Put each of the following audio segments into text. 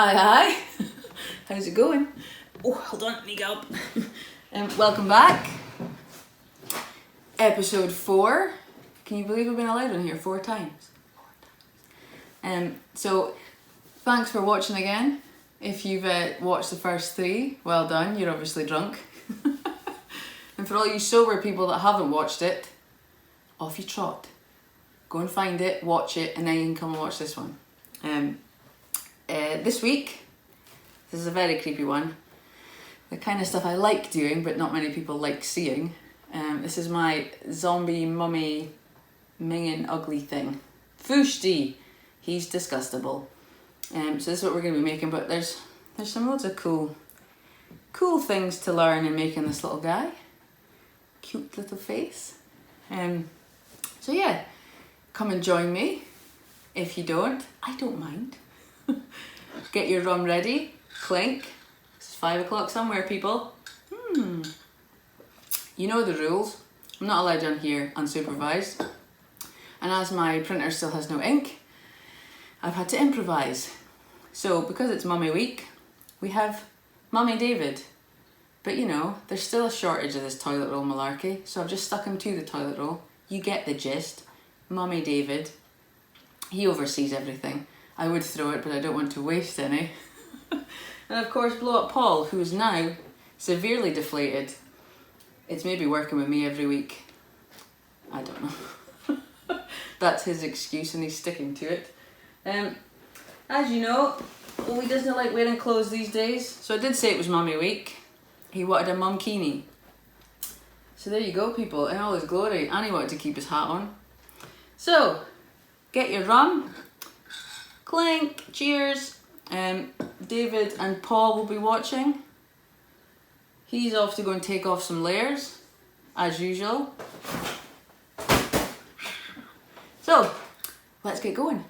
Aye. How's it going? Oh, hold on, let me go up. Welcome back. Episode 4. Can you believe I've been allowed on here 4 times? So, thanks for watching again. If you've watched the first 3, well done, you're obviously drunk. And for all you sober people that haven't watched it, off you trot. Go and find it, watch it, and then you can come and watch this one. This week, this is a very creepy one. The kind of stuff I like doing, but not many people like seeing. This is my zombie mummy minging ugly thing. Fushti. He's disgustable. So this is what we're going to be making, but there's some loads of cool things to learn in making this little guy. Cute little face. So yeah, come and join me. If you don't, I don't mind. Get your rum ready. Clink. It's 5 o'clock somewhere, people. You know the rules. I'm not allowed on here unsupervised. And as my printer still has no ink, I've had to improvise. So because it's Mummy Week, we have Mummy David. But you know, there's still a shortage of this toilet roll malarkey, so I've just stuck him to the toilet roll. You get the gist. Mummy David. He oversees everything. I would throw it, but I don't want to waste any. And of course, Blow Up Paul, who is now severely deflated. It's maybe working with me every week. I don't know. That's his excuse and he's sticking to it. As you know, he doesn't like wearing clothes these days. So I did say it was Mummy Week. He wanted a mumkini. So there you go, people, in all his glory. And he wanted to keep his hat on. So, get your rum. Clink, cheers. David and Paul will be watching. He's off to go and take off some layers, as usual. So, let's get going.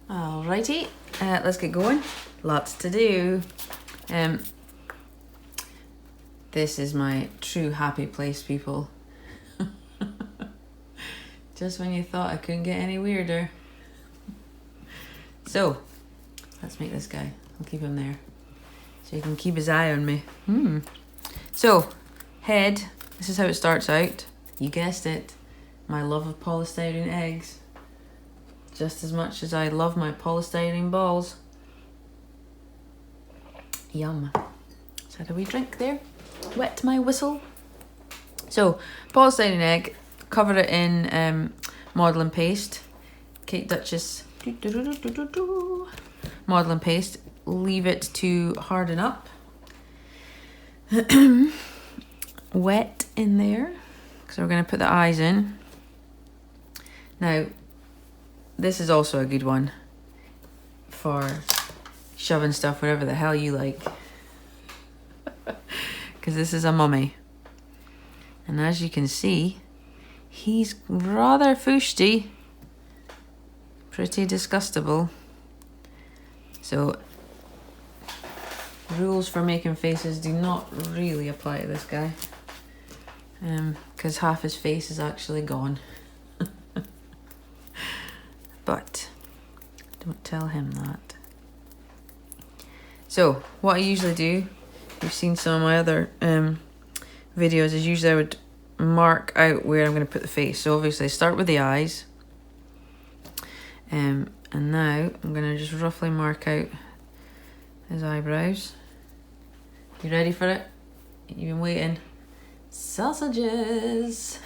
Alrighty, let's get going. Lots to do. This is my true happy place, people. Just when you thought I couldn't get any weirder. So, let's make this guy. I'll keep him there. So he can keep his eye on me. So, head. This is how it starts out. You guessed it. My love of polystyrene eggs. Just as much as I love my polystyrene balls. Yum. So had a wee drink there. Wet my whistle. So, polystyrene egg. Cover it in modelling paste. Kate Duchess modelling paste. Leave it to harden up. Wet in there. So we're going to put the eyes in. Now, this is also a good one for shoving stuff wherever the hell you like. Because this is a mummy. And as you can see, he's rather fushty. Pretty disgustable. So, rules for making faces do not really apply to this guy. Because half his face is actually gone. But, don't tell him that. So, what I usually do, you've seen some of my other videos, is usually I would mark out where I'm going to put the face. So obviously I start with the eyes. And now I'm going to just roughly mark out his eyebrows. You ready for it? You've been waiting. Sausages!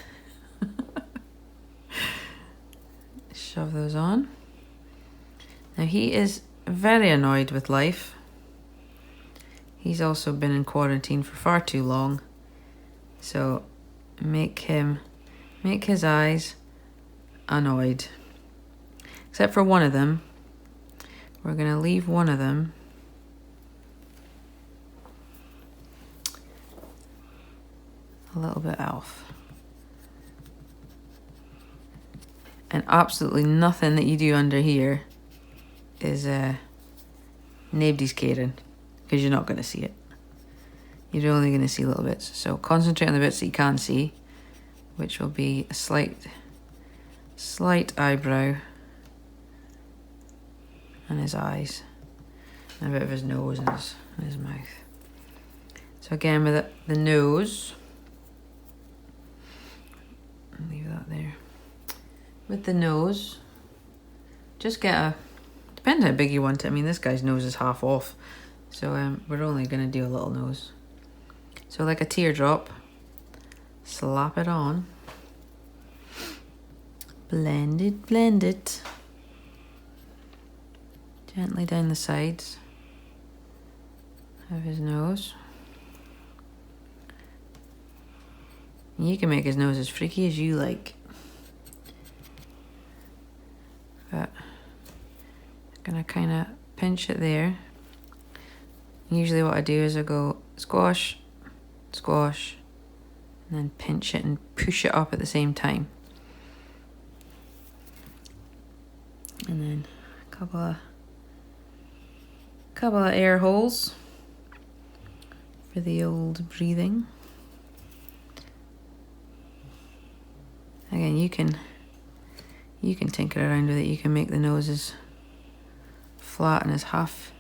Shove those on. Now he is very annoyed with life. He's also been in quarantine for far too long. So make his eyes annoyed. Except for one of them. We're going to leave one of them a little bit off. And absolutely nothing that you do under here is nobody's caring, because you're not going to see it. You're only going to see little bits. So concentrate on the bits that you can see, which will be a slight eyebrow and his eyes, and a bit of his nose and his mouth. So again, with the nose, leave that there. With the nose, just get a, depends how big you want it. I mean, this guy's nose is half off, so we're only going to do a little nose. So like a teardrop, slap it on, blend it, gently down the sides of his nose. You can make his nose as freaky as you like. But I'm gonna kind of pinch it there. Usually what I do is I go squash, squash, and then pinch it and push it up at the same time. And then a couple of air holes for the old breathing. Again, you can tinker around with it. You can make the nose as flat and as half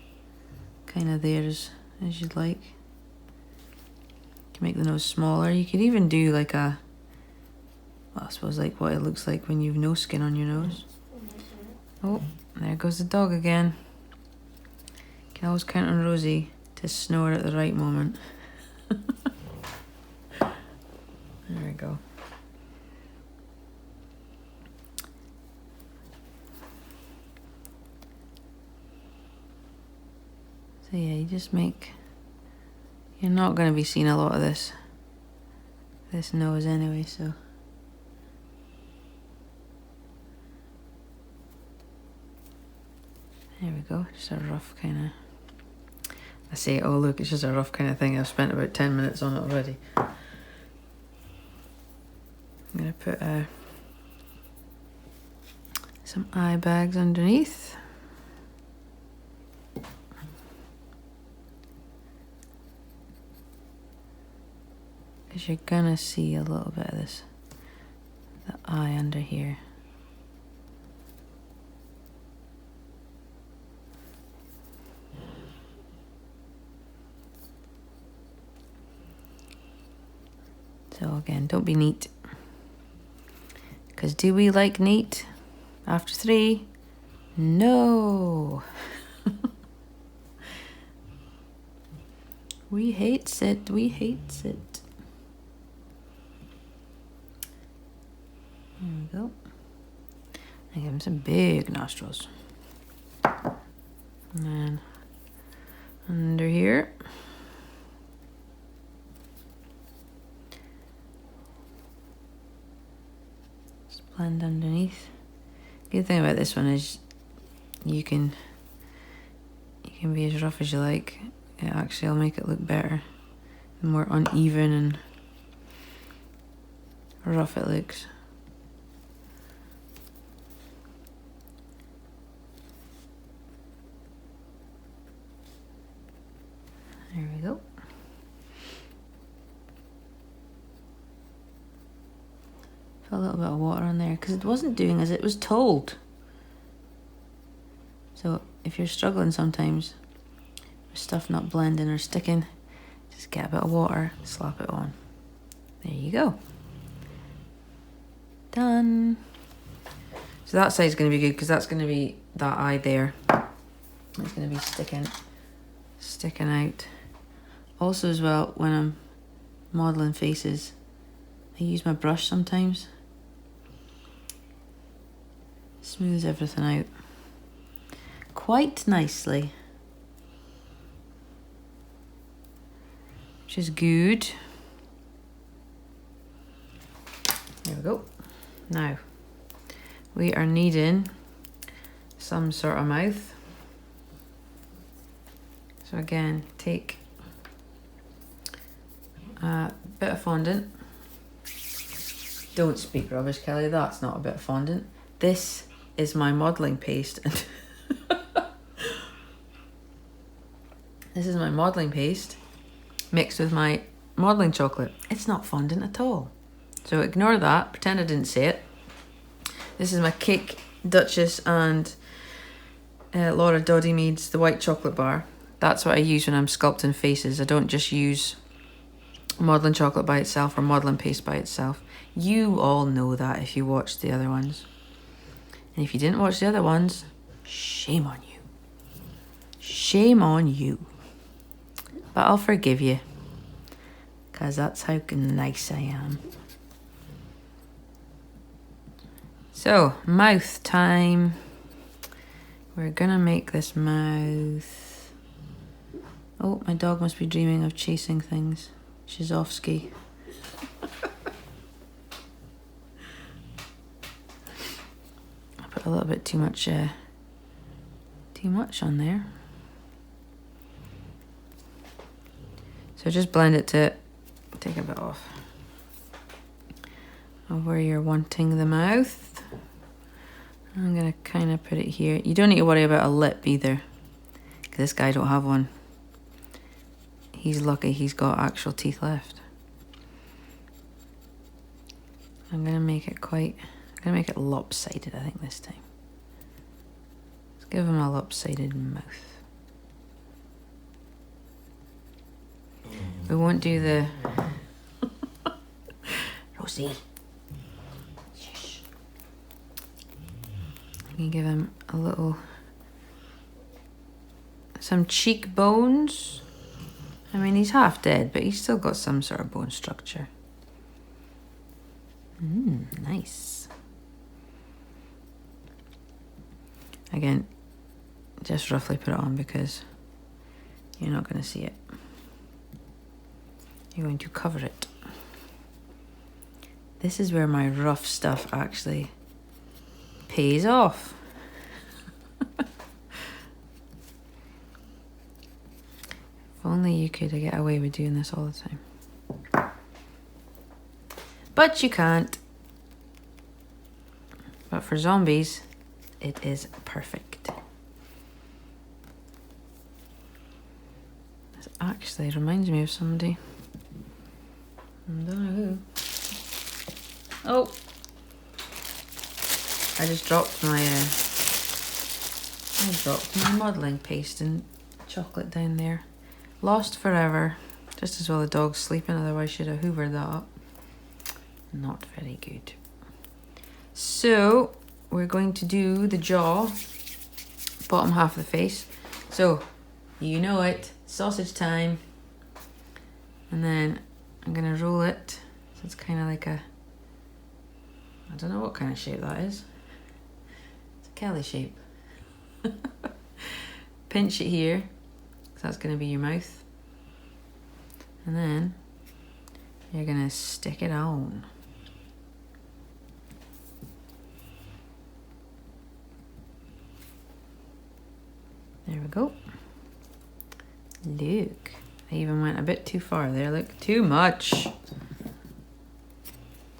kind of there as you'd like. You can make the nose smaller. You could even do like a, well, I suppose like what it looks like when you've no skin on your nose. Oh, there goes the dog again. You can always count on Rosie to snore at the right moment. There we go. So yeah, you just make, you're not going to be seeing a lot of this nose anyway, so. There we go, just a rough kind of, I say, oh look, it's just a rough kind of thing. I've spent about 10 minutes on it already. I'm going to put some eye bags underneath. Because you're going to see a little bit of this, the eye under here. So again, don't be neat. Because do we like neat? After 3? No. We hates it. We hates it. There we go. I give him some big nostrils. And then under here. Blend underneath. Good thing about this one is you can be as rough as you like. It actually will make it look better. The more uneven and rough it looks. There we go. Put a little bit of water on there because it wasn't doing as it was told. So if you're struggling sometimes with stuff not blending or sticking, just get a bit of water, slap it on. There you go. Done. So that side's going to be good because that's going to be that eye there. It's going to be sticking out. Also as well, when I'm modelling faces, I use my brush sometimes. Smooths everything out quite nicely, which is good. There we go. Now we are needing some sort of mouth. So again, take a bit of fondant. Don't speak rubbish, Kelly. That's not a bit of fondant. This is my modelling paste. This is my modelling paste mixed with my modelling chocolate. It's not fondant at all. So ignore that. Pretend I didn't say it. This is my Cake, Duchess and Laura Doddy Mead's the white chocolate bar. That's what I use when I'm sculpting faces. I don't just use modelling chocolate by itself or modelling paste by itself. You all know that if you watched the other ones. And if you didn't watch the other ones, shame on you. Shame on you. But I'll forgive you. Because that's how nice I am. So, mouth time. We're gonna make this mouth. Oh, my dog must be dreaming of chasing things. She's off ski. I put a little bit too much on there. So just blend it to take a bit off of where you're wanting the mouth. I'm gonna kind of put it here. You don't need to worry about a lip either, because this guy don't have one. He's lucky he's got actual teeth left. I'm gonna make it lopsided, I think, this time. Let's give him a lopsided mouth. We won't do the Rosie. Shush. I'm gonna give him some cheekbones. I mean, he's half dead, but he's still got some sort of bone structure. Nice. Again, just roughly put it on because you're not going to see it. You're going to cover it. This is where my rough stuff actually pays off. If only you could get away with doing this all the time. But you can't. But for zombies, it is perfect. This actually reminds me of somebody. I don't know who. Oh! I just dropped my modelling paste and chocolate down there. Lost forever. Just as well the dog's sleeping, otherwise should have hoovered that up. Not very good. So, we're going to do the jaw, bottom half of the face. So, you know it, sausage time. And then I'm gonna roll it, so it's kind of like I don't know what kind of shape that is. It's a Kelly shape. Pinch it here, so that's gonna be your mouth. And then you're gonna stick it on. There we go. Look, I even went a bit too far there. Look, too much.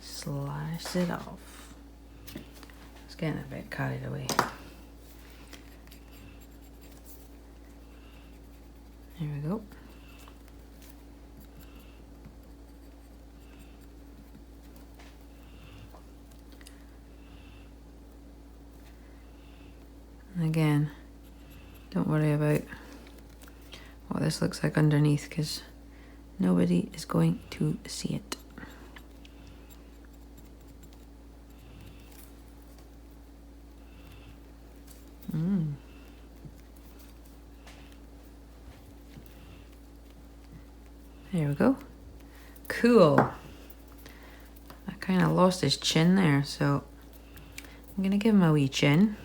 Slice it off. It's getting a bit carried away. There we go. And again, don't worry about what this looks like underneath, because nobody is going to see it. There we go. Cool. I kind of lost his chin there, so I'm going to give him a wee chin.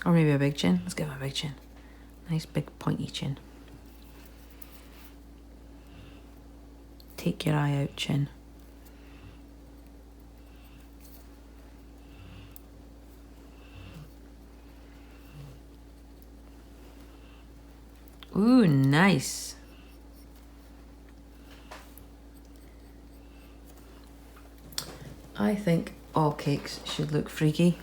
Or maybe a big chin. Let's give him a big chin. Nice big pointy chin. Take your eye out, chin. Ooh, nice. I think all cakes should look freaky.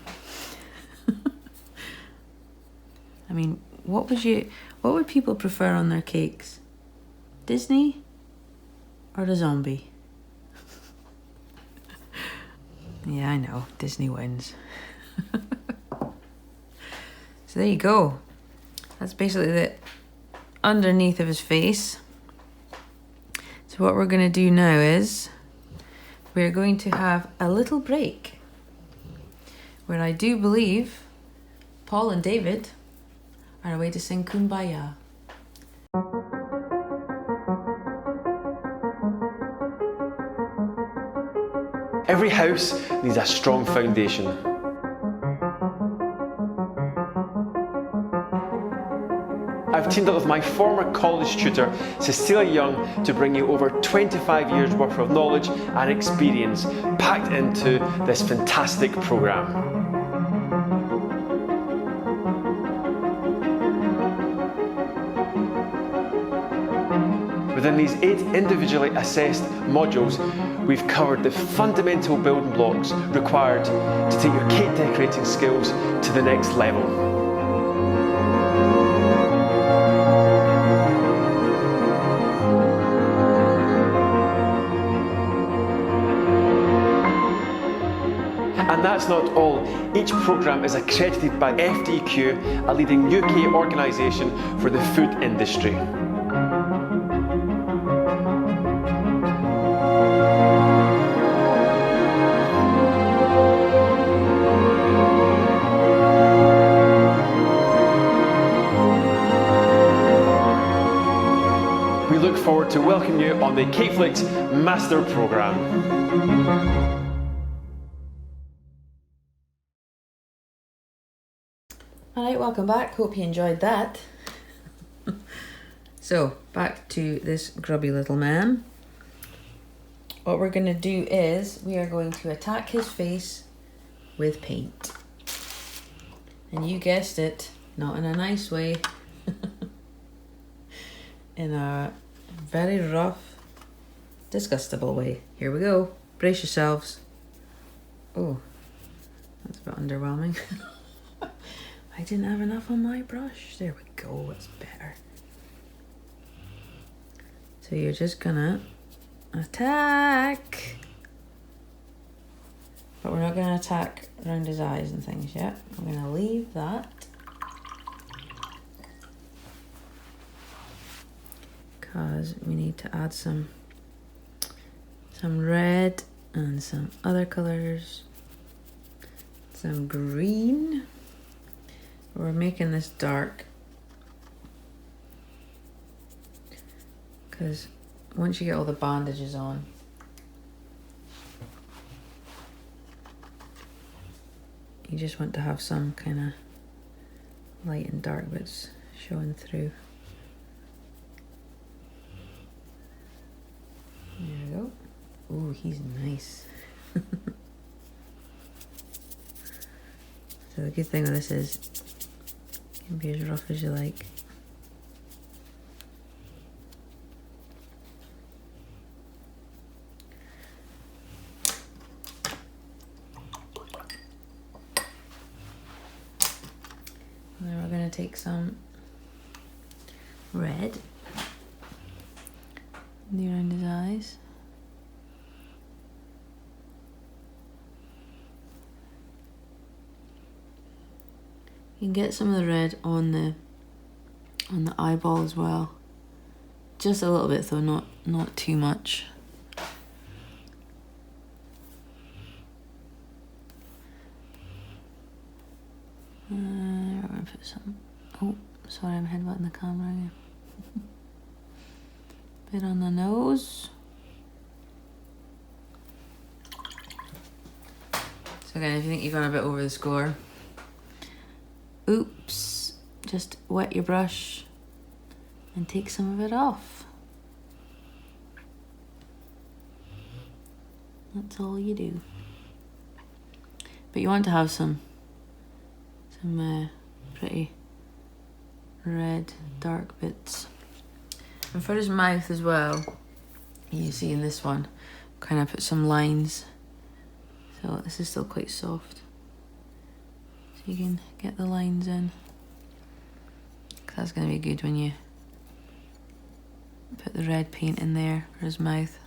I mean, what would people prefer on their cakes? Disney or a zombie? Yeah, I know, Disney wins. So there you go. That's basically the underneath of his face. So what we're going to do now is we're going to have a little break where I do believe Paul and David are away to sing Kumbaya. Every house needs a strong foundation. I've teamed up with my former college tutor, Cecilia Young, to bring you over 25 years worth of knowledge and experience packed into this fantastic programme. Within these 8 individually assessed modules, we've covered the fundamental building blocks required to take your cake decorating skills to the next level. And that's not all. Each programme is accredited by FDQ, a leading UK organisation for the food industry. We look forward to welcoming you on the Cakeflix Master Programme. Alright, welcome back. Hope you enjoyed that. So, back to this grubby little man. What we're going to do is we are going to attack his face with paint. And you guessed it, not in a nice way. In a very rough, disgustable way. Here we go. Brace yourselves. Oh, that's a bit underwhelming. I didn't have enough on my brush. There we go, it's better. So you're just gonna attack. But we're not gonna attack around his eyes and things yet. We're gonna leave that. Because we need to add some red and some other colors. Some green. We're making this dark because once you get all the bandages on, you just want to have some kind of light and dark bits showing through. There we go. Ooh, he's nice. So the good thing with this is it can be as rough as you like. And then we're going to take some red and do around his eyes. You can get some of the red on the eyeball as well. Just a little bit though, not too much. We're gonna put some. Oh, sorry, I'm headbutting the camera again. Bit on the nose. So again, if you think you've gone a bit over the score, oops, just wet your brush and take some of it off. That's all you do. But you want to have some pretty red dark bits. And for his mouth as well, you see in this one, kind of put some lines. So this is still quite soft. So you can get the lines in. 'Cause that's going to be good when you put the red paint in there for his mouth.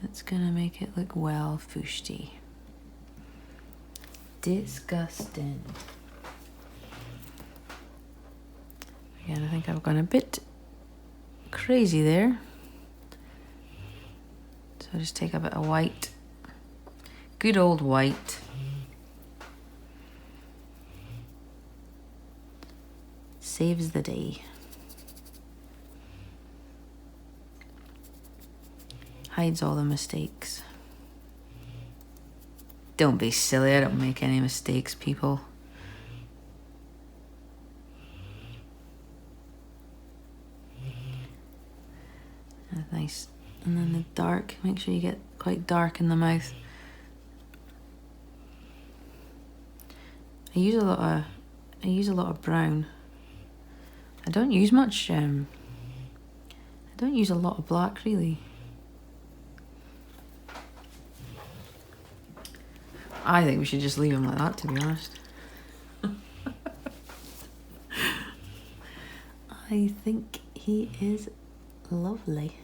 It's going to make it look well foosty. Disgusting. Again, I think I've gone a bit crazy there. So I'll just take a bit of white. Good old white. Saves the day. Hides all the mistakes. Don't be silly, I don't make any mistakes, people. That's nice. And then the dark, make sure you get quite dark in the mouth. I use a lot of brown. I don't use much, I don't use a lot of black, really. I think we should just leave him like that, to be honest. I think he is lovely.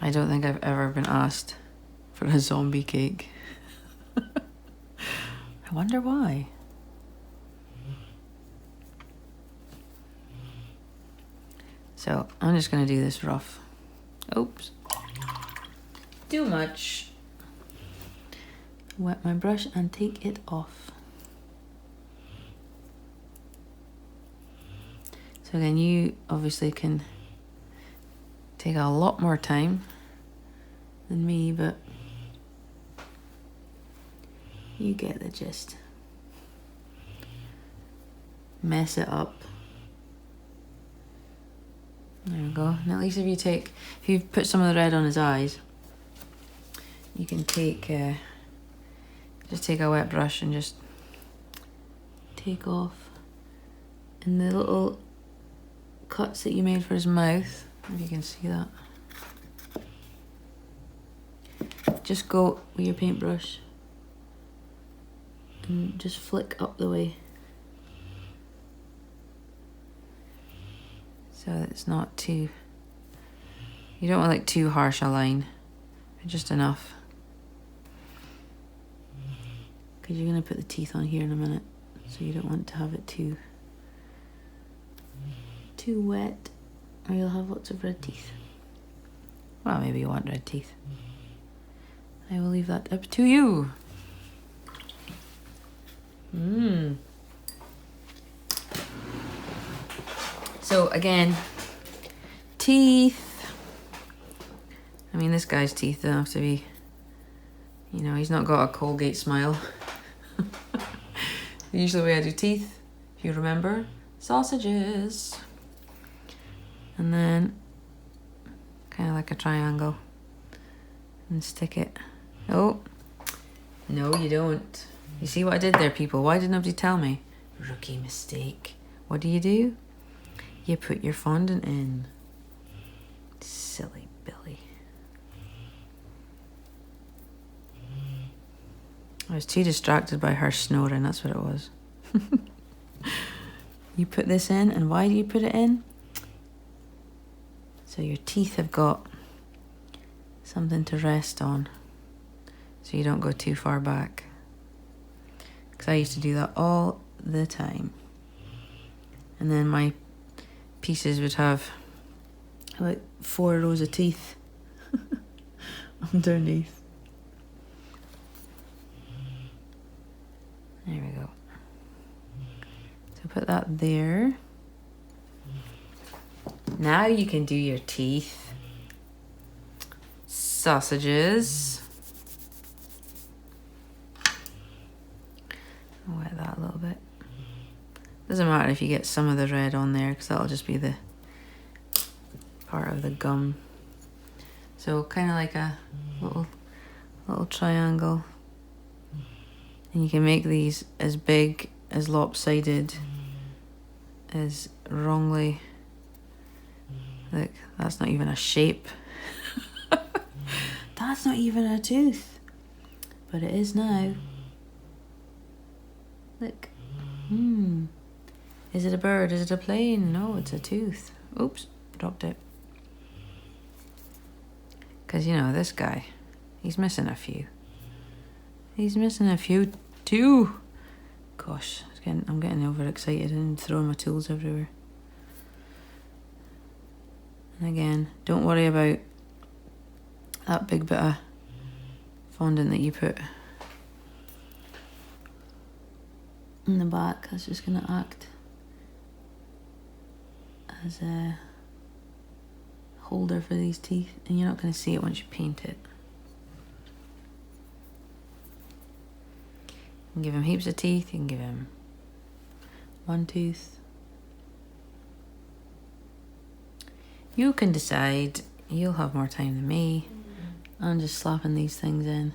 I don't think I've ever been asked for a zombie cake. I wonder why. So I'm just gonna do this rough. Oops. Too much. Wet my brush and take it off. So again, you obviously can take a lot more time than me, but you get the gist. Mess it up. There we go. And at least if you put some of the red on his eyes, you can just take a wet brush and just take off. And the little cuts that you made for his mouth, if you can see that. Just go with your paintbrush and just flick up the way. So that it's not too, you don't want like too harsh a line, just enough. Because you're going to put the teeth on here in a minute, so you don't want to have it too wet, or you'll have lots of red teeth. Well, maybe you want red teeth. I will leave that up to you. So again, teeth. I mean, this guy's teeth don't have to be, you know, he's not got a Colgate smile. Usually the way I do teeth, if you remember, sausages. And then kind of like a triangle. And stick it. Oh, no you don't. You see what I did there, people? Why did nobody tell me? Rookie mistake. What do? You put your fondant in. Silly Billy. I was too distracted by her snoring, that's what it was. You put this in, and why do you put it in? So your teeth have got something to rest on, so you don't go too far back. Because I used to do that all the time. And then my pieces would have like 4 rows of teeth underneath. There we go. So put that there. Now you can do your teeth. Sausages. I'll wet that a little bit. Doesn't matter if you get some of the red on there, because that'll just be the part of the gum. So kind of like a little triangle. And you can make these as big, as lopsided, as wrongly. Look, that's not even a shape. That's not even a tooth. But it is now. Look. Is it a bird? Is it a plane? No, it's a tooth. Oops, dropped it. Because, you know, this guy, he's missing a few. He's missing a few too. Gosh, it's I'm getting overexcited and throwing my tools everywhere. And again, don't worry about that big bit of fondant that you put in the back. That's just going to act as a holder for these teeth, and you're not going to see it once you paint it. You can give him heaps of teeth, you can give him one tooth. You can decide. You'll have more time than me. I'm just slapping these things in.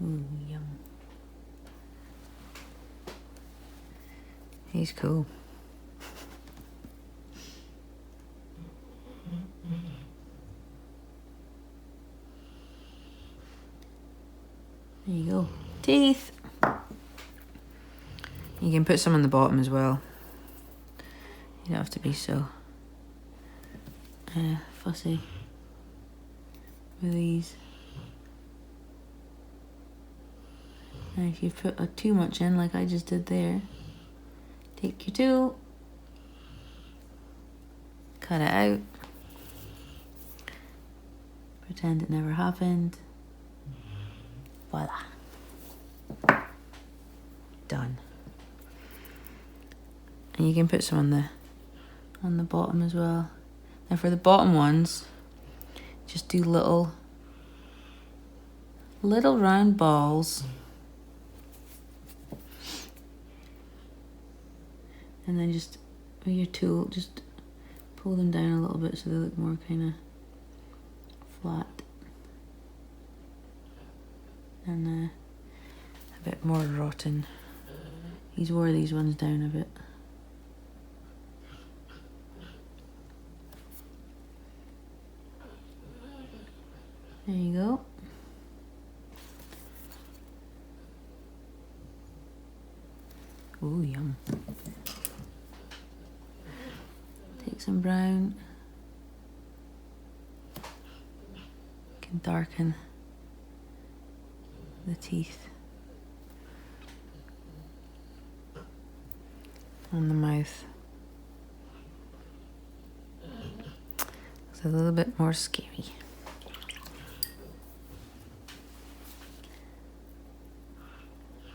Ooh, yum. He's cool. There you go. Teeth. You can put some on the bottom as well. You don't have to be so fussy with these. And if you put too much in, like I just did there, take your tool, cut it out, pretend it never happened. Voila. Done. And you can put some on the bottom as well. Now for the bottom ones, just do little round balls. And then just with your tool, just pull them down a little bit so they look more kind of flat. And a bit more rotten. He's wore these ones down a bit. There you go. Ooh, yum. Take some brown. Can darken the teeth on the mouth. It's a little bit more scary.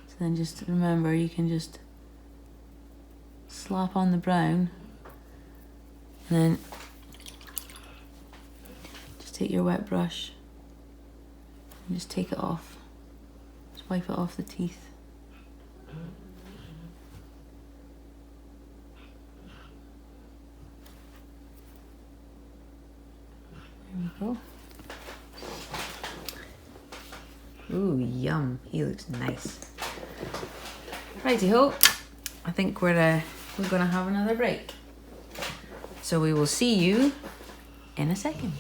So then just remember, you can just slap on the brown and then just take your wet brush and just take it off. Just wipe it off the teeth. There we go. Ooh, yum. He looks nice. Righty-ho. I think we're gonna have another break. So we will see you in a second.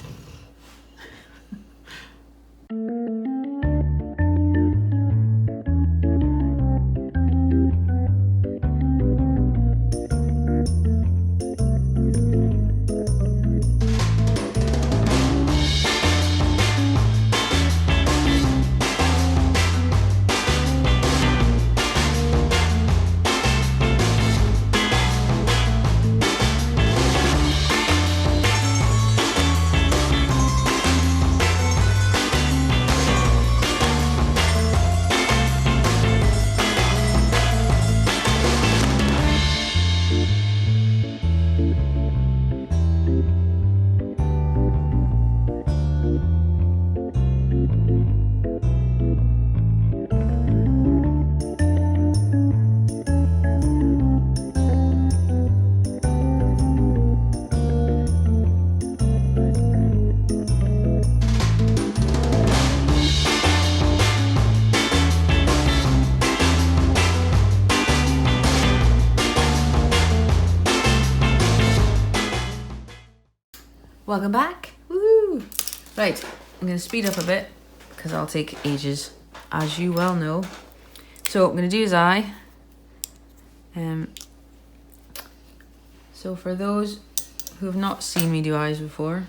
Welcome back. Woo! Right, I'm going to speed up a bit because I'll take ages, as you well know. So I'm going to do his eye. So for those who have not seen me do eyes before,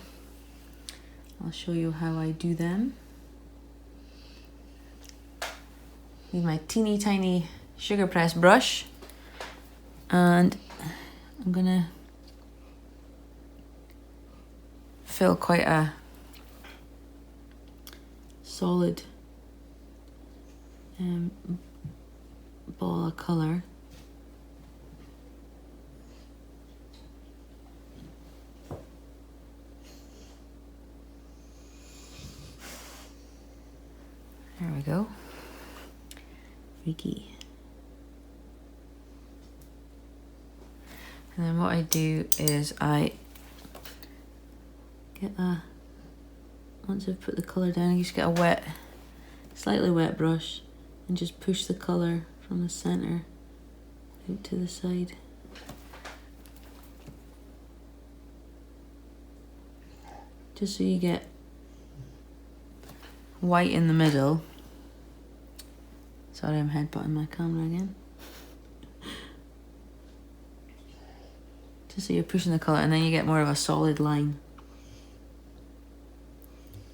I'll show you how I do them. Use my teeny tiny sugar press brush, and I'm gonna fill quite a solid ball of colour. There we go. Freaky. And then what I do is I get once I've put the colour down, I just get a slightly wet brush and just push the colour from the centre out to the side. Just so you get white in the middle. Sorry, I'm headbutting my camera again. Just so you're pushing the colour, and then you get more of a solid line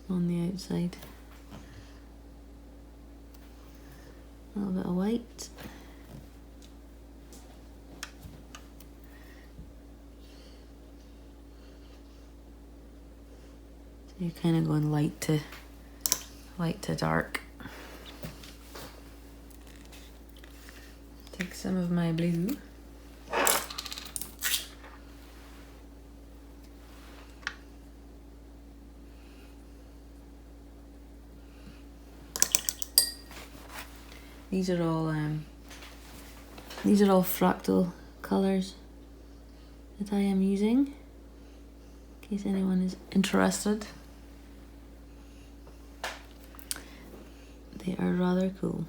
on the outside. A little bit of white. So you're kind of going light to dark. Take some of my blue. These are all fractal colours that I am using, in case anyone is interested. They are rather cool.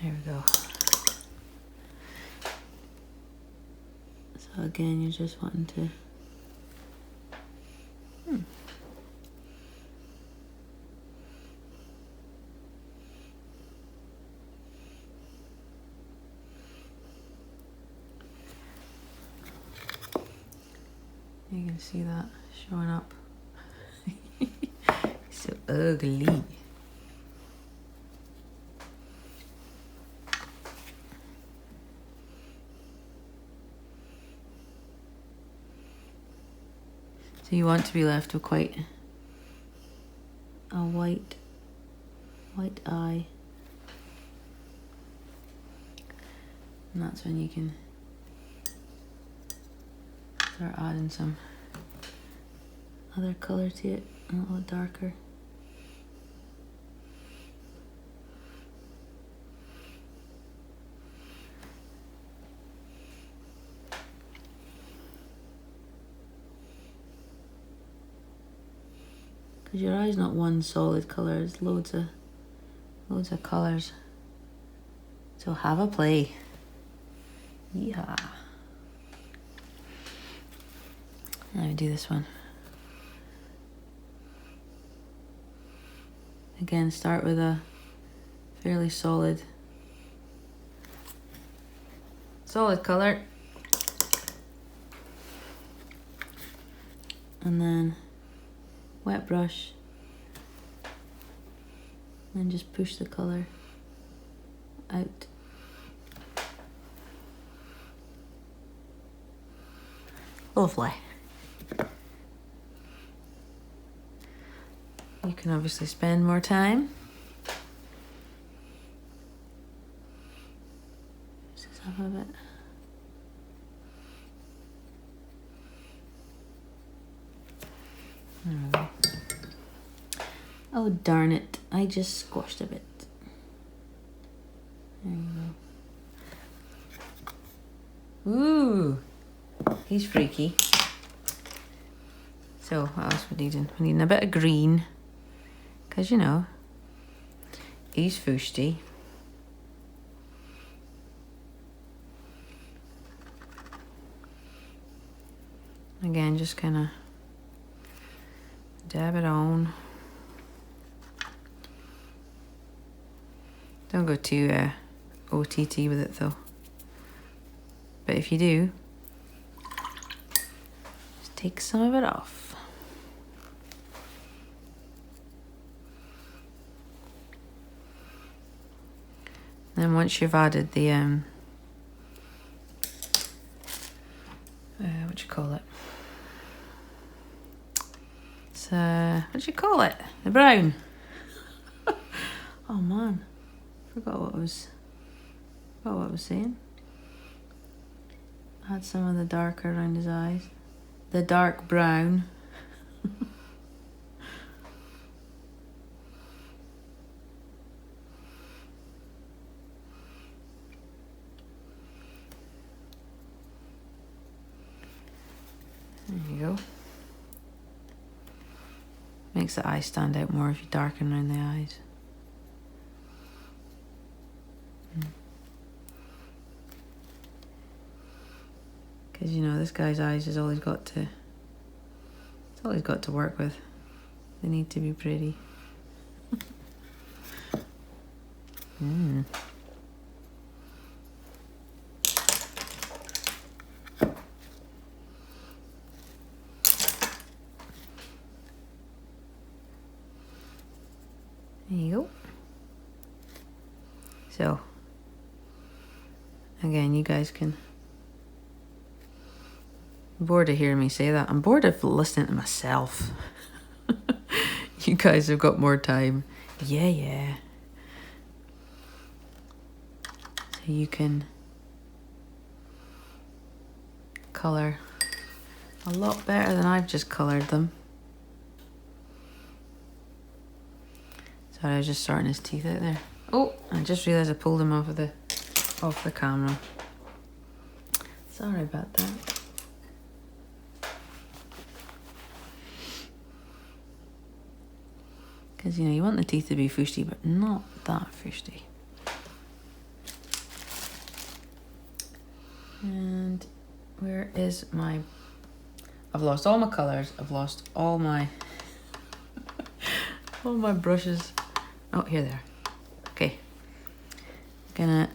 There we go. So again, you're just wanting to You can see that showing up. So ugly. So you want to be left with quite a white eye. And that's when you can start adding some other colour to it, a little darker. Because your eye's not one solid colour, it's loads of colours. So have a play. Yeah. Let me do this one. Again, start with a fairly solid colour. And then wet brush. And just push the colour out. Lovely. You can obviously spend more time. Just have a bit. There we go. Oh darn it, I just squashed a bit. There you go. Ooh, he's freaky. So what else we needing? We need a bit of green. Because, you know, he's foosty. Again, just kind of dab it on. Don't go too OTT with it though. But if you do, take some of it off. Then once you've added the what you call it? It's what you call it? The brown. Oh man, forgot what I was saying. Add some of the darker around his eyes. The dark brown. There you go. Makes the eyes stand out more if you darken around the eyes. Because you know this guy's eyes is all he's got to. It's all he's got to work with. They need to be pretty. There you go. So, again, you guys can... I'm bored of hearing me say that. I'm bored of listening to myself. You guys have got more time. Yeah. So you can colour a lot better than I've just coloured them. Sorry, I was just sorting his teeth out there. Oh, I just realised I pulled him off the camera. Sorry about that. Because, you know, you want the teeth to be fusty, but not that fusty. And where is my... I've lost all my colours. I've lost all my... all my brushes. Oh, here they are. Okay. Gonna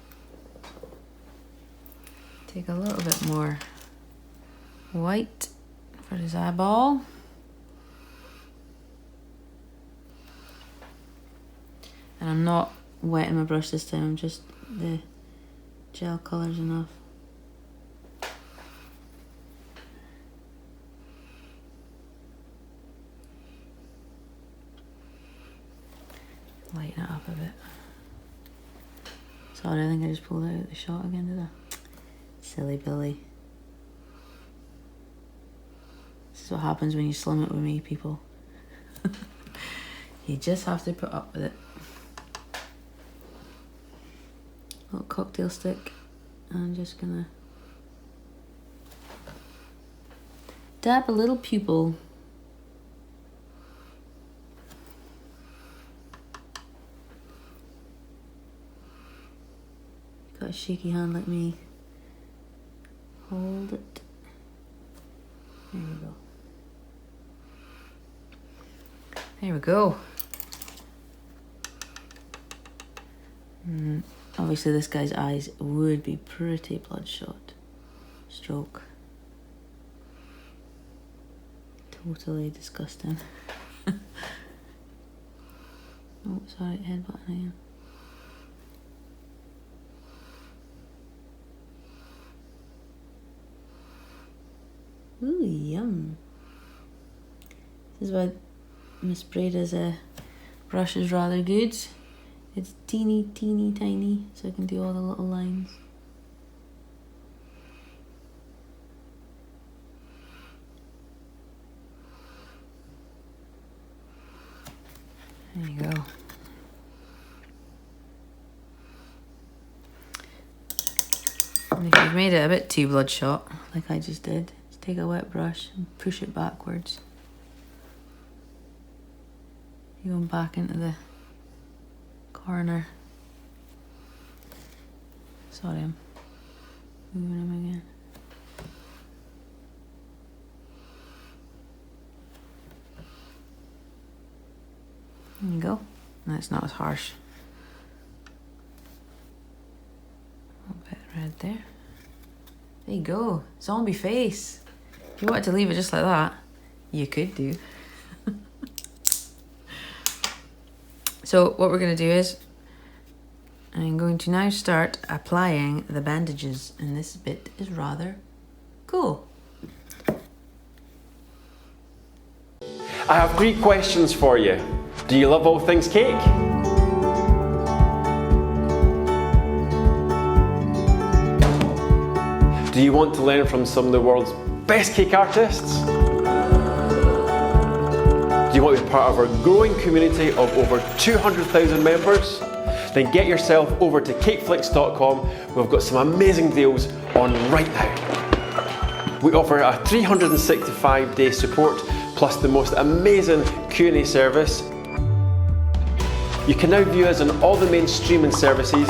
take a little bit more white for his eyeball. And I'm not wetting my brush this time, I'm just the gel colour's enough. Lighten it up a bit. Sorry, I think I just pulled out the shot again, did I? Silly Billy. This is what happens when you slum it with me, people. You just have to put up with it. Little cocktail stick. I'm just gonna dab a little pupil. Got a shaky hand like me. Hold it. There we go. There we go. Obviously this guy's eyes would be pretty bloodshot. Stroke. Totally disgusting. Oh, sorry, headbutting again. Ooh, yum. This is why Miss Breda's brush is rather good. It's teeny tiny, so I can do all the little lines. There you go. And if you've made it a bit too bloodshot, like I just did, just take a wet brush and push it backwards. You're going back into the corner. Sorry, I'm moving him again. There you go. That's not as harsh. A bit red there. There you go. Zombie face. you wanted to leave it just like that, you could do. So what we're going to do is, I'm going to now start applying the bandages, and this bit is rather cool. I have 3 questions for you. Do you love all things cake? Do you want to learn from some of the world's best cake artists? Do you want to be part of our growing community of over 200,000 members? Then get yourself over to cakeflix.com. We've got some amazing deals on right now. We offer a 365-day support plus the most amazing Q&A service. You can now view us on all the main streaming services.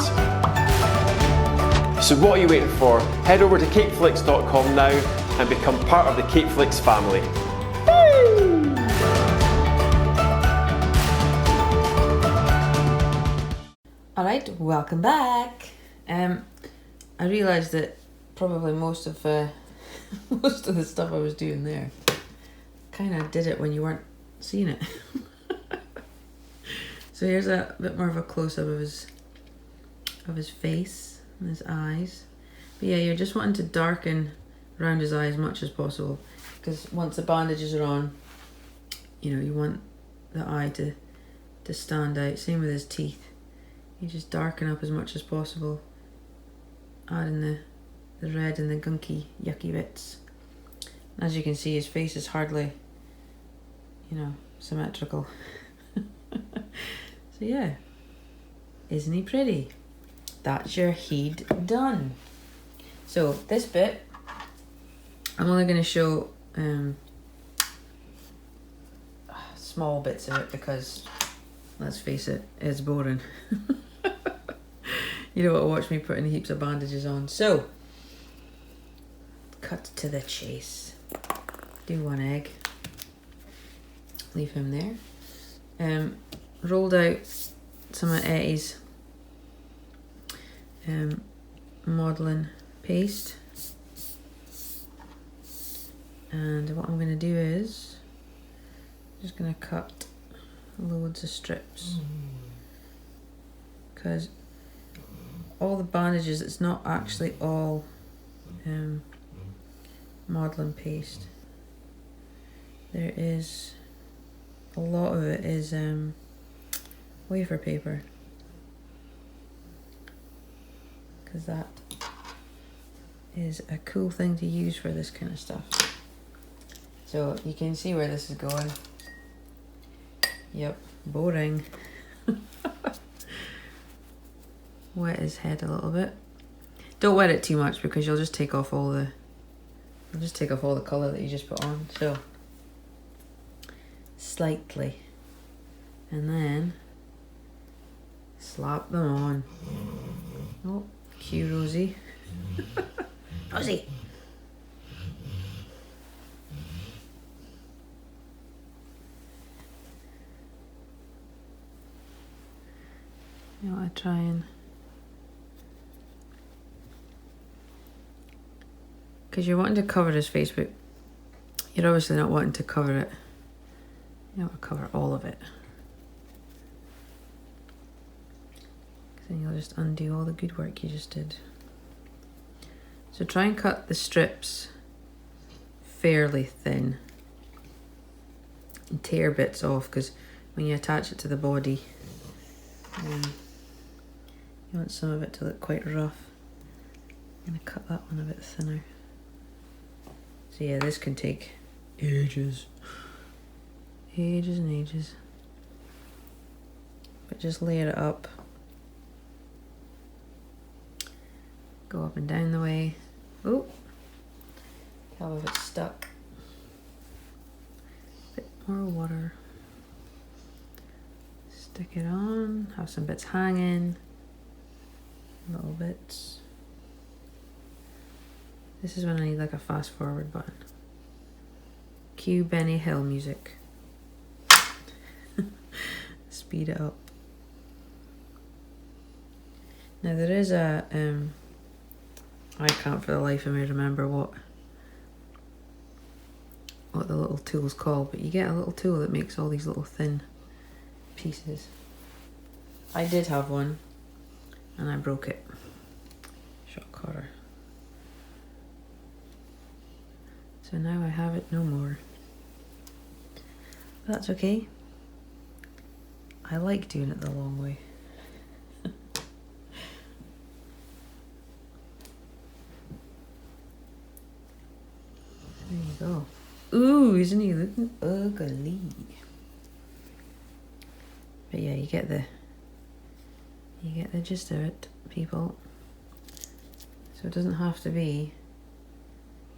So what are you waiting for? Head over to cakeflix.com now and become part of the Cakeflix family. Woo! Alright, welcome back. I realised that probably most of the stuff I was doing there kind of did it when you weren't seeing it. So here's a bit more of a close-up of his face and his eyes. But yeah, you're just wanting to darken around his eye as much as possible, because once the bandages are on, you know, you want the eye to stand out. Same with his teeth. You just darken up as much as possible, adding the red and the gunky, yucky bits. As you can see, his face is hardly, you know, symmetrical. So yeah, isn't he pretty? That's your head done. So this bit, I'm only going to show small bits of it because, let's face it, it's boring. You don't want to watch me putting heaps of bandages on. So, cut to the chase. Do 1 egg. Leave him there. Rolled out some of Eddie's modelling paste. And what I'm going to do is, just going to cut loads of strips. Because all the bandages, it's not actually all modelling paste. There is, a lot of it is wafer paper. Because that is a cool thing to use for this kind of stuff. So you can see where this is going. Yep, boring. Wet his head a little bit. Don't wet it too much because you'll just take off all the colour that you just put on. So slightly, and then slap them on. Oh, cute Rosie. Rosie. You know, I try and, because you're wanting to cover his face, but you're obviously not wanting to cover it. You don't want to cover all of it, because then you'll just undo all the good work you just did. So try and cut the strips fairly thin and tear bits off, because when you attach it to the body, you want some of it to look quite rough. I'm going to cut that one a bit thinner. So yeah, this can take ages. Ages and ages. But just layer it up. Go up and down the way. Oh, half of it's stuck. Bit more water. Stick it on. Have some bits hanging. Little bits. This is when I need like a fast forward button. Cue Benny Hill music. Speed it up. Now there is a I can't for the life of me remember what what the little tool's called, but you get a little tool that makes all these little thin pieces. I did have one and I broke it. Shock horror. So now I have it no more. But that's okay. I like doing it the long way. There you go. Ooh, isn't he looking ugly? But yeah, you get the gist of it, people. So it doesn't have to be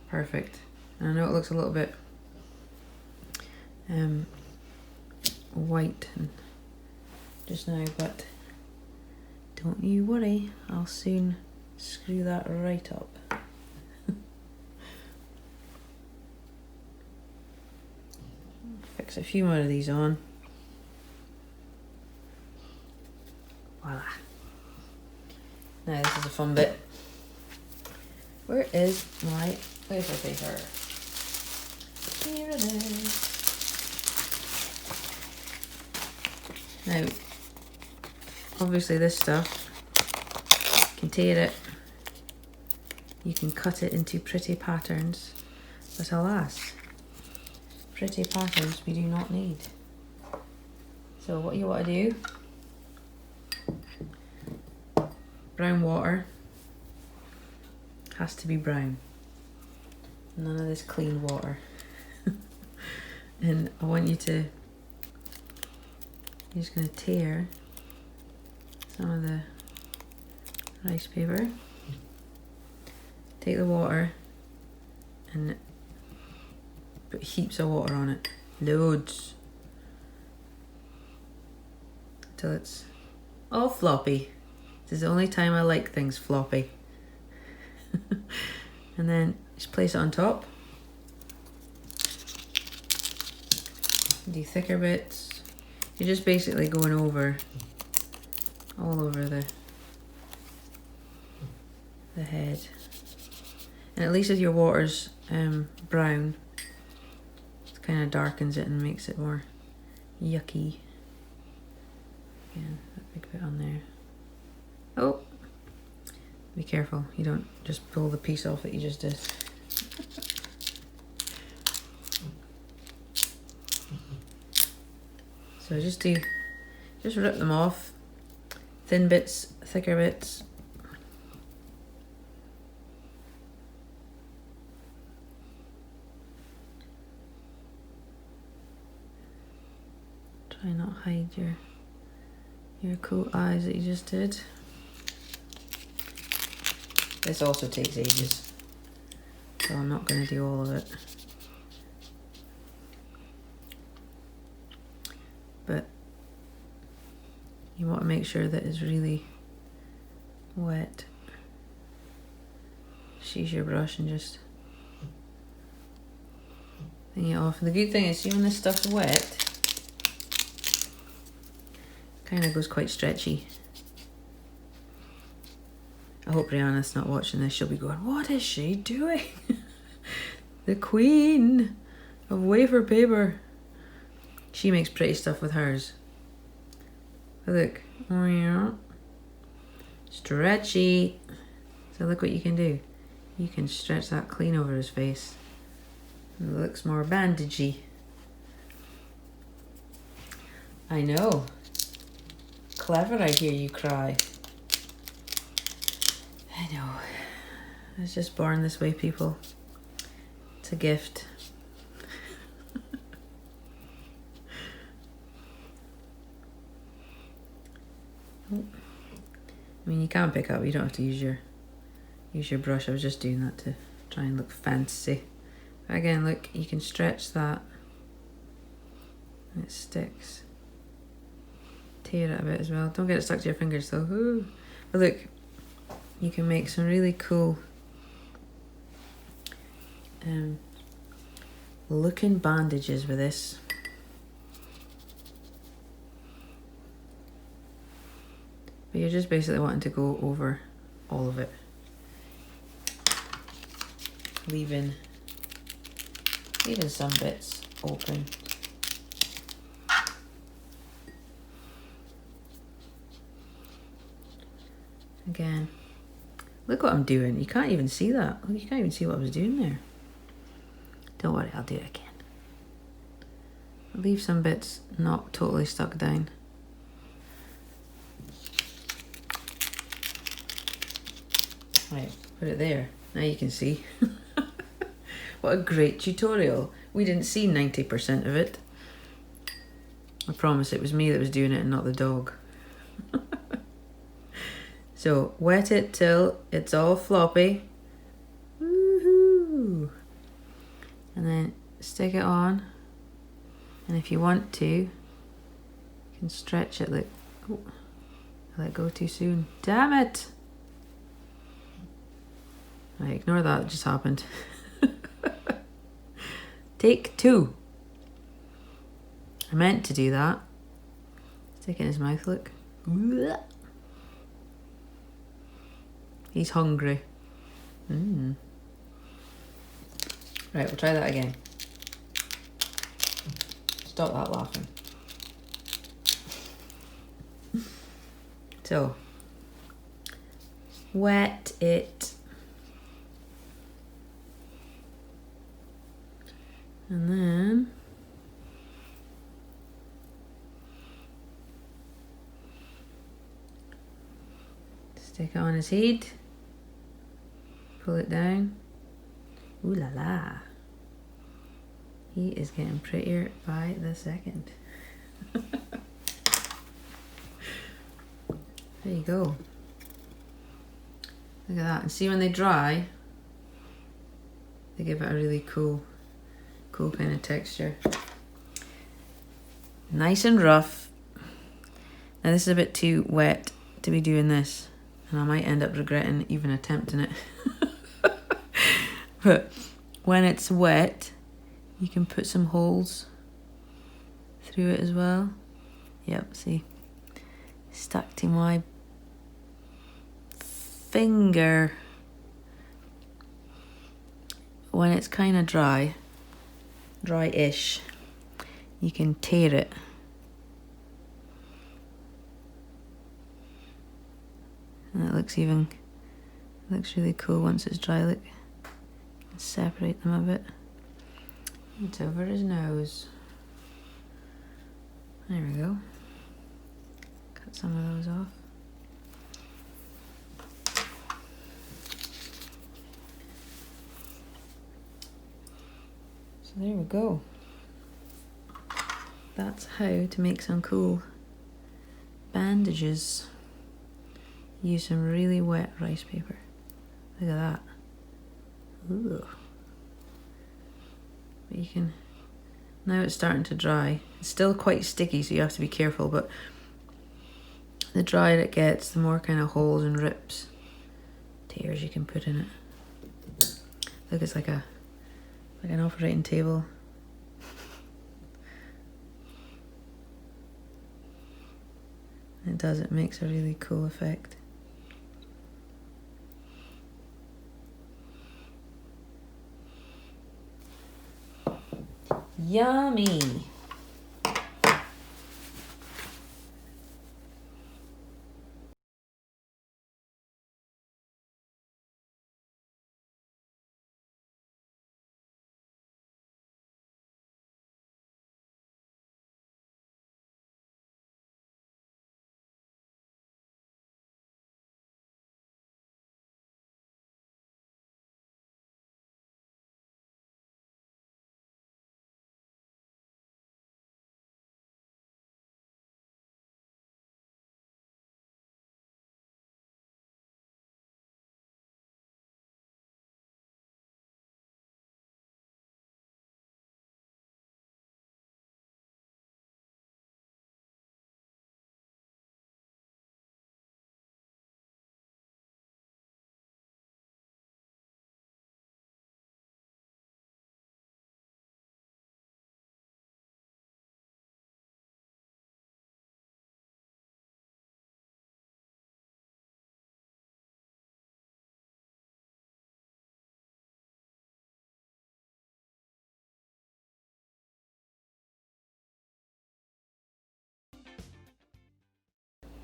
perfect. And I know it looks a little bit white and just now, but don't you worry, I'll soon screw that right up. Fix a few more of these on. Voila. Now this is a fun bit. Where is my wafer paper? Here it is. Now, obviously this stuff, you can tear it, you can cut it into pretty patterns, but alas, pretty patterns we do not need. So what you want to do, brown water has to be brown. None of this clean water. And I want you to, you're just going to tear some of the rice paper, take the water and put heaps of water on it, loads, till it's all floppy. This is the only time I like things floppy. And then just place it on top. Do thicker bits. You're just basically going over, all over the head. And at least if your water's brown, it kind of darkens it and makes it more yucky. Again, that big bit on there. Oh, be careful, you don't just pull the piece off that you just did. So just rip them off, thin bits, thicker bits. Try not hide your cool eyes that you just did. This also takes ages, so I'm not going to do all of it. But you want to make sure that it's really wet. Just use your brush and just thing it off. And the good thing is, see, when this stuff's wet, kind of goes quite stretchy. I hope Rihanna's not watching this. She'll be going, what is she doing? The queen of wafer paper. She makes pretty stuff with hers. Look. Oh yeah. Stretchy. So look what you can do. You can stretch that clean over his face. It looks more bandagey. I know. Clever, I hear you cry. I know. I was just born this way, people. It's a gift. I mean, you can pick up. You don't have to use your brush. I was just doing that to try and look fancy. But again, look, you can stretch that. And it sticks. Tear it a bit as well. Don't get it stuck to your fingers though. Ooh. But look, you can make some really cool looking bandages with this. But you're just basically wanting to go over all of it, leaving Even some bits open. Again, look what I'm doing. You can't even see that. You can't even see what I was doing there. Don't worry, I'll do it again. I'll leave some bits not totally stuck down. Right, put it there. Now you can see. What a great tutorial. We didn't see 90% of it. I promise it was me that was doing it and not the dog. So wet it till it's all floppy. Woohoo! And then stick it on. And if you want to, you can stretch it like, oh, I let go too soon. Damn it! Right, ignore that, it just happened. Take 2. I meant to do that. Stick it in his mouth, look. He's hungry. Right, we'll try that again. Stop that laughing. So, wet it. And then stick it on his head. Pull it down. Ooh la la. He is getting prettier by the second. There you go. Look at that. And see when they dry, they give it a really cool kind of texture. Nice and rough. Now this is a bit too wet to be doing this, and I might end up regretting even attempting it. But when it's wet, you can put some holes through it as well. Yep, see, stuck to my finger. When it's kind of dry-ish, you can tear it. And it looks really cool once it's dry. Look, separate them a bit. It's over his nose. There we go. Cut some of those off. So there we go. That's how to make some cool bandages. Use some really wet rice paper. Look at that. Ooh. But you can, now it's starting to dry. It's still quite sticky, so you have to be careful, but the drier it gets, the more kind of holes and rips, tears you can put in it. Look, it's like an operating table. It makes a really cool effect. Yummy!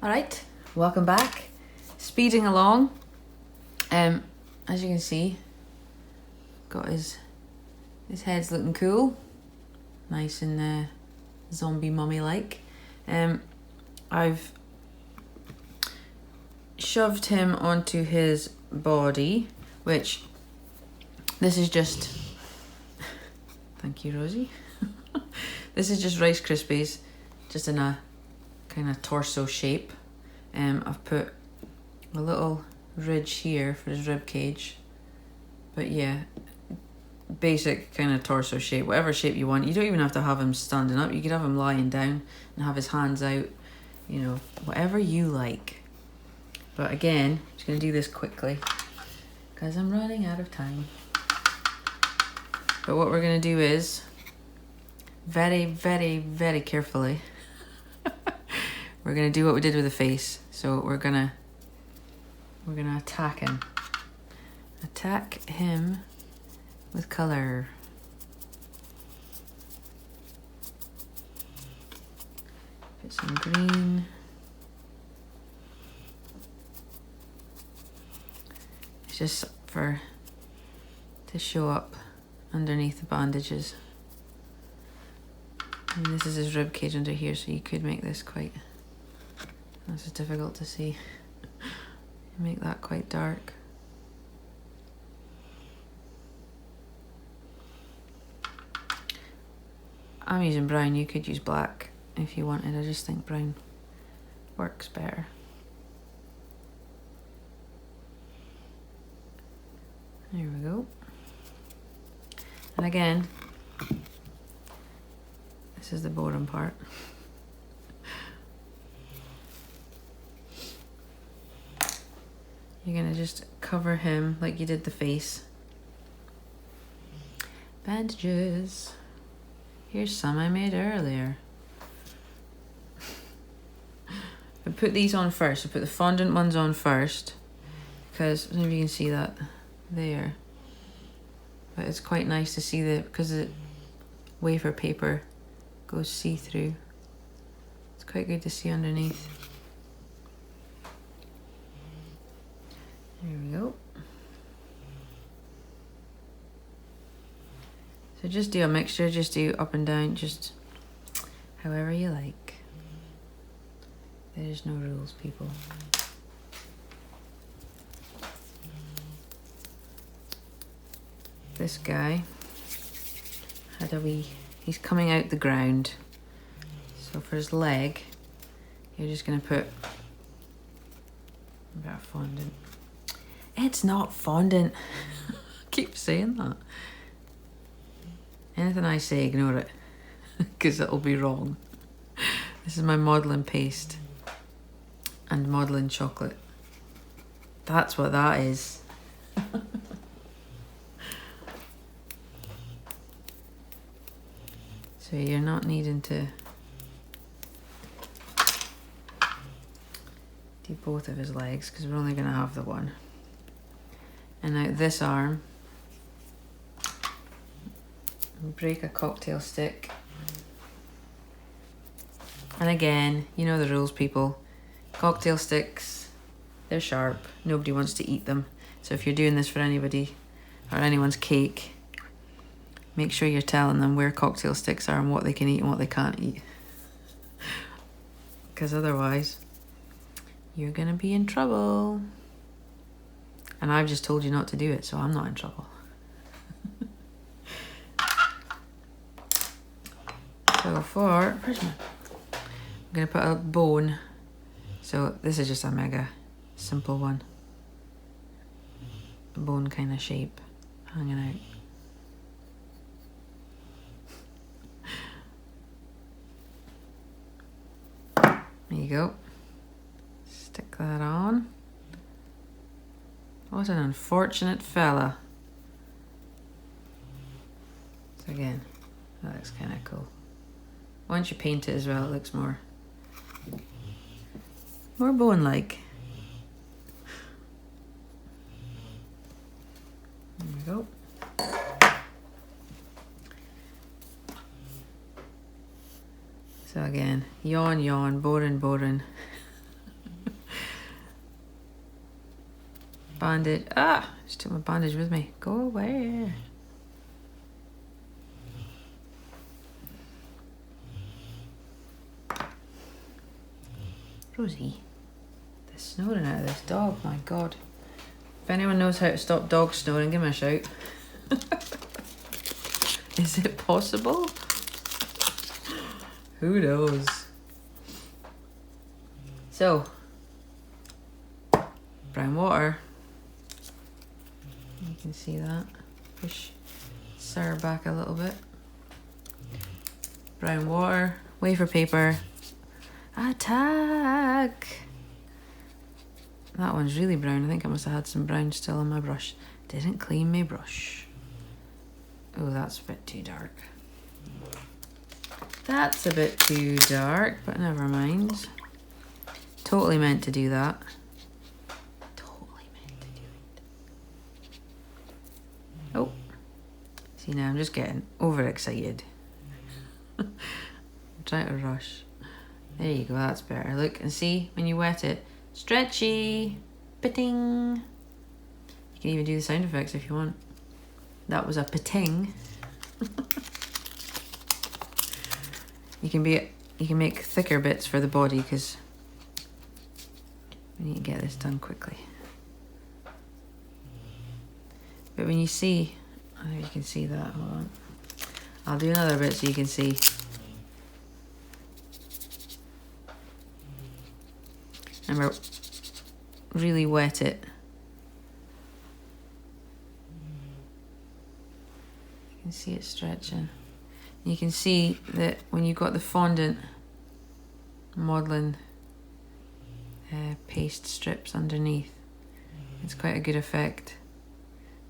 Alright, welcome back. Speeding along. As you can see, got his head's looking cool. Nice and zombie mummy-like. I've shoved him onto his body, which this is just... Thank you, Rosie. This is just Rice Krispies, just in a kind of torso shape. I've put a little ridge here for his rib cage, but yeah, basic kind of torso shape, whatever shape you want. You don't even have to have him standing up. You could have him lying down and have his hands out, you know, whatever you like. But again, I'm just going to do this quickly because I'm running out of time. But what we're going to do is very, very, very carefully we're going to do what we did with the face. So we're going to attack him. Attack him with colour. Put some green. It's just to show up underneath the bandages. And this is his rib cage under here, so you could make this quite... This is difficult to see. Make that quite dark. I'm using brown. You could use black if you wanted. I just think brown works better. There we go. And again, this is the bottom part. You're gonna just cover him like you did the face. Bandages. Here's some I made earlier. I put these on first. I put the fondant ones on first because I don't know if you can see that there. But it's quite nice to see because the wafer paper goes see-through. It's quite good to see underneath. There we go. So just do a mixture, just do up and down, just however you like. There's no rules, people. This guy had a wee, he's coming out the ground. So for his leg, you're just gonna put a bit of fondant. It's not fondant. I keep saying that. Anything I say, ignore it, because it'll be wrong. This is my modelling paste and modelling chocolate. That's what that is. So you're not needing to do both of his legs because we're only going to have the one. And now this arm, break a cocktail stick. And again, you know the rules, people. Cocktail sticks, they're sharp. Nobody wants to eat them. So if you're doing this for anybody or anyone's cake, make sure you're telling them where cocktail sticks are and what they can eat and what they can't eat. Because otherwise, you're gonna be in trouble. And I've just told you not to do it, so I'm not in trouble. So I'm gonna put a bone. So this is just a mega simple one. A bone kind of shape hanging out. There you go. Stick that on. What an unfortunate fella. So again, that looks kind of cool. Once you paint it as well, it looks more bone-like. There we go. So again, yawn, yawn, boring, boring. bandage. Ah, just took my bandage with me. Go away. Rosie, the snoring out of this dog, my God. If anyone knows how to stop dogs snoring, give me a shout. Is it possible? Who knows? So, brown water. You can see that. Push Sarah back a little bit. Brown water, wafer paper. Attack! That one's really brown. I think I must have had some brown still on my brush. Didn't clean my brush. Oh, that's a bit too dark. That's a bit too dark, but never mind. Totally meant to do that. Totally meant to do it. Oh. See, now I'm just getting overexcited. I'm trying to rush. There you go, that's better. Look and see, when you wet it, stretchy, pitting. You can even do the sound effects if you want. That was a pitting. You can make thicker bits for the body because we need to get this done quickly. But when you see, I don't know if you can see that, hold on. I'll do another bit so you can see. Remember, really wet it. You can see it stretching. You can see that when you've got the fondant modelling paste strips underneath, it's quite a good effect.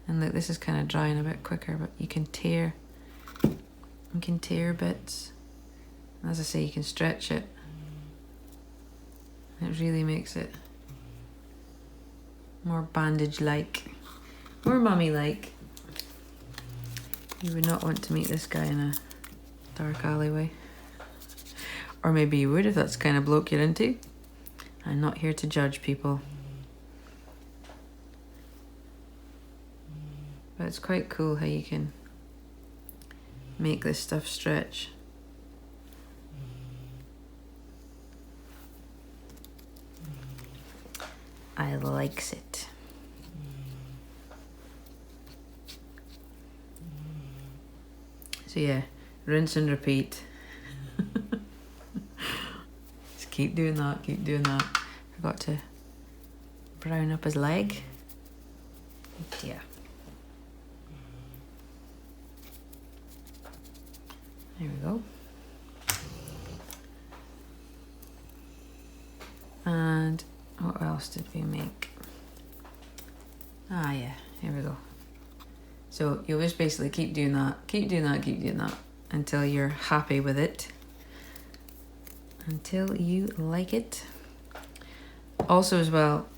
And look, this is kind of drying a bit quicker, but you can tear bits. As I say, you can stretch it. It really makes it more bandage-like, more mummy-like. You would not want to meet this guy in a dark alleyway. Or maybe you would if that's the kind of bloke you're into. I'm not here to judge people. But it's quite cool how you can make this stuff stretch. I likes it. So yeah, rinse and repeat. Just keep doing that, keep doing that. Forgot to brown up his leg. Yeah. There we go. And what else did we make? Ah yeah, here we go. So you'll just basically keep doing that, keep doing that, keep doing that until you're happy with it. Until you like it. Also as well,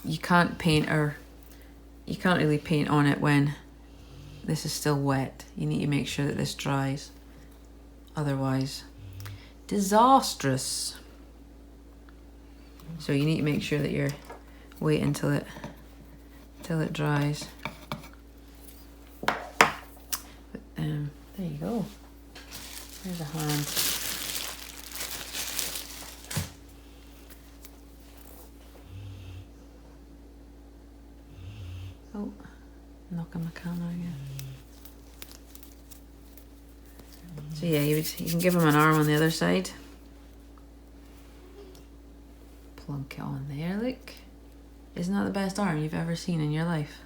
you can't paint you can't really paint on it when this is still wet. You need to make sure that this dries. Otherwise, disastrous. So you need to make sure that you're waiting until it dries. But, there you go. There's a hand. Oh, knocking my camera again. So yeah, you can give him an arm on the other side. Plunk it on there, look. Isn't that the best arm you've ever seen in your life?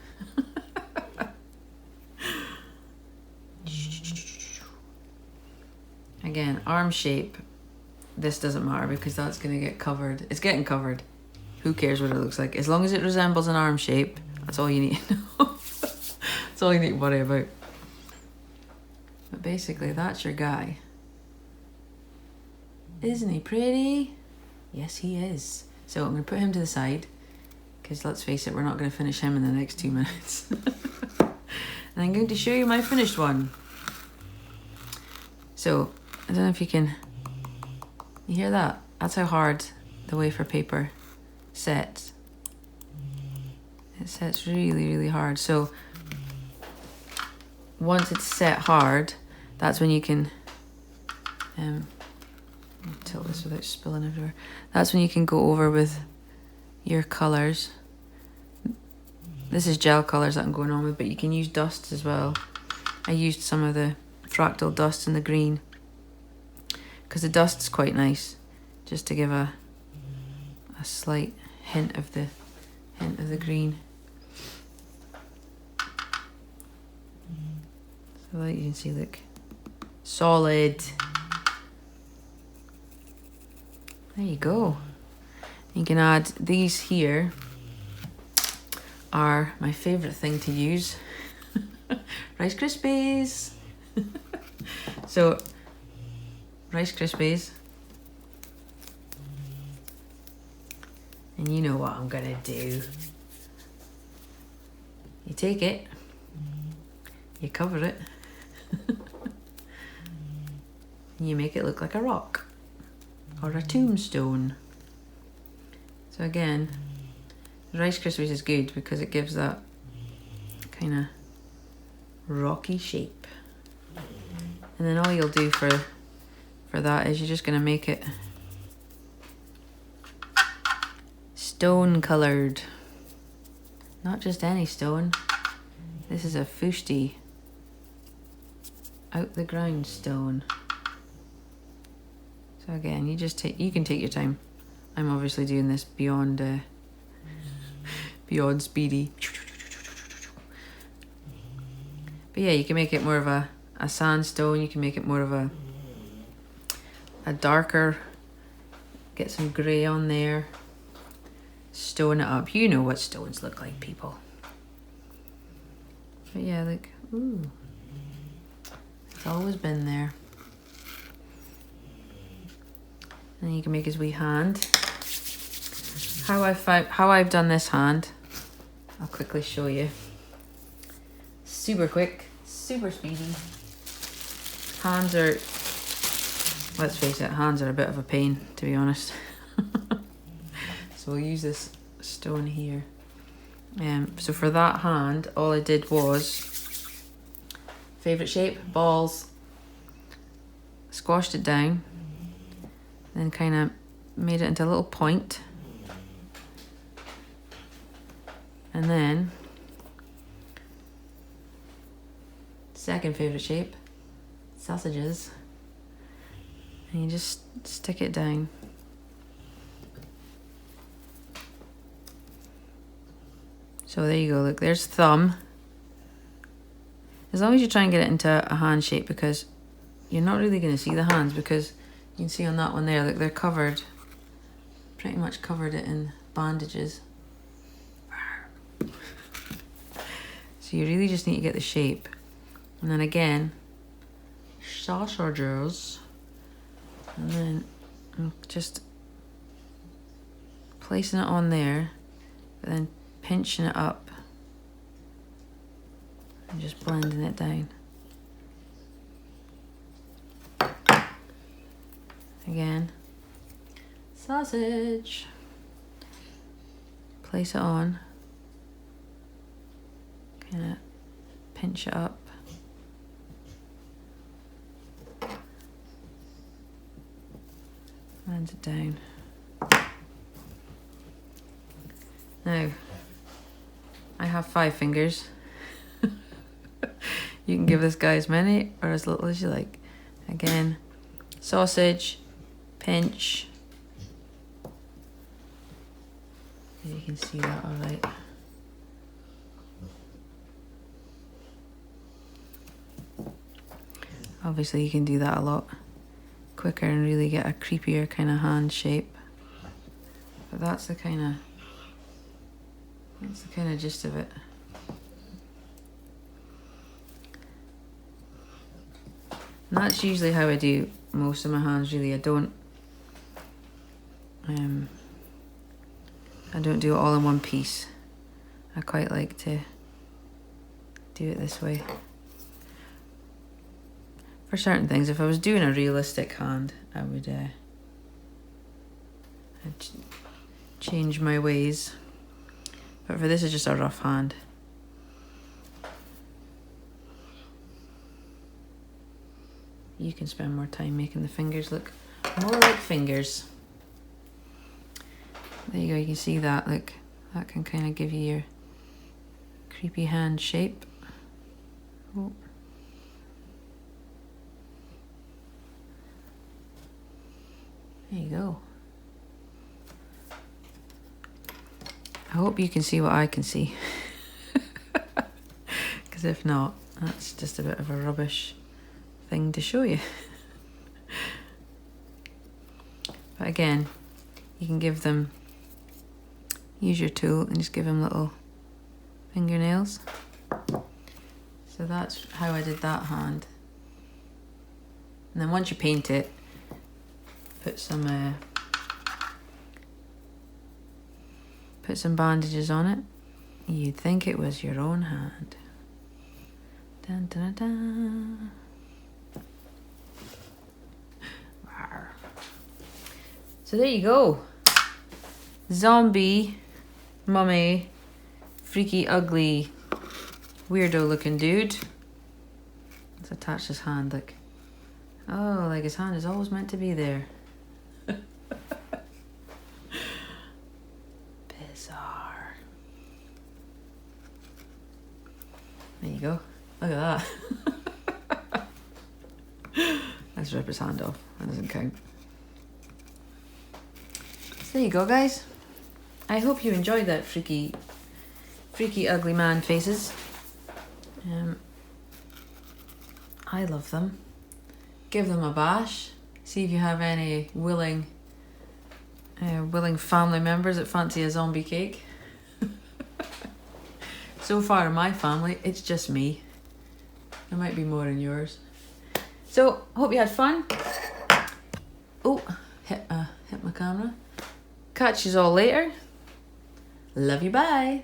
Again, arm shape, this doesn't matter because that's going to get covered. It's getting covered. Who cares what it looks like? As long as it resembles an arm shape, that's all you need to know. That's all you need to worry about. But basically, that's your guy. Isn't he pretty? Yes, he is. So I'm going to put him to the side because let's face it, we're not going to finish him in the next 2 minutes. And I'm going to show you my finished one. So, I don't know if you hear that? That's how hard the wafer paper sets. It sets really, really hard. So once it's set hard, that's when you can tilt this without spilling everywhere. That's when you can go over with your colours. This is gel colours that I'm going on with, but you can use dusts as well. I used some of the fractal dust in the green because the dust's quite nice, just to give a slight hint of the green. So like you can see, look, solid. There you go. You can add these here. Are my favourite thing to use. Rice Krispies. So, Rice Krispies. And you know what I'm gonna do. You take it, you cover it, and you make it look like a rock or a tombstone. So again, Rice Krispies is good because it gives that kind of rocky shape. And then all you'll do for that is you're just going to make it stone coloured. Not just any stone. This is a Fusti out the ground stone. So again, you can take your time. I'm obviously doing this beyond speedy. But yeah, you can make it more of a sandstone. You can make it more of a darker, get some grey on there, stone it up. You know what stones look like, people. But yeah, like, ooh, it's always been there. And then you can make his wee hand. How I've done this hand, I'll quickly show you. Super quick, super speedy. Hands are, let's face it, hands are a bit of a pain, to be honest. So we'll use this stone here. So for that hand, all I did was, favourite shape, balls. Squashed it down, then kind of made it into a little point. And then, second favourite shape, sausages. And you just stick it down. So there you go, look, there's thumb. As long as you try and get it into a hand shape, because you're not really going to see the hands, because you can see on that one there, look, they're covered, pretty much covered it in bandages. So you really just need to get the shape. And then again, sausages. And then I'm just placing it on there, but then pinching it up and just blending it down. Again, sausage. Place it on. Kind of pinch it up. Blend it down. Now, I have 5 fingers. You can give this guy as many or as little as you like. Again, sausage, pinch. You can see that all right. Obviously you can do that a lot quicker and really get a creepier kind of hand shape. But that's the kind of gist of it. And that's usually how I do most of my hands, really. I don't do it all in one piece. I quite like to do it this way. For certain things, if I was doing a realistic hand, I would I'd change my ways. But for this, it's just a rough hand. You can spend more time making the fingers look more like fingers. There you go, you can see that, look. That can kind of give you your creepy hand shape. Oh. There you go. I hope you can see what I can see. Because if not, that's just a bit of a rubbish thing to show you. But again, you can give them, use your tool and just give them little fingernails. So that's how I did that hand. And then once you paint it, put some bandages on it. You'd think it was your own hand. Dun, dun, dun, dun. So there you go. Zombie, mummy, freaky, ugly, weirdo looking dude. Let's attach his hand, like, oh, like his hand is always meant to be there. Bizarre. There you go. Look at that. Let's rip his hand off. That doesn't count. So there you go, guys. I hope you enjoyed that freaky, ugly man faces. I love them. Give them a bash. See if you have any willing family members that fancy a zombie cake. So far in my family, it's just me. There might be more in yours. So, hope you had fun. Oh, hit my camera. Catch you all later. Love you, bye.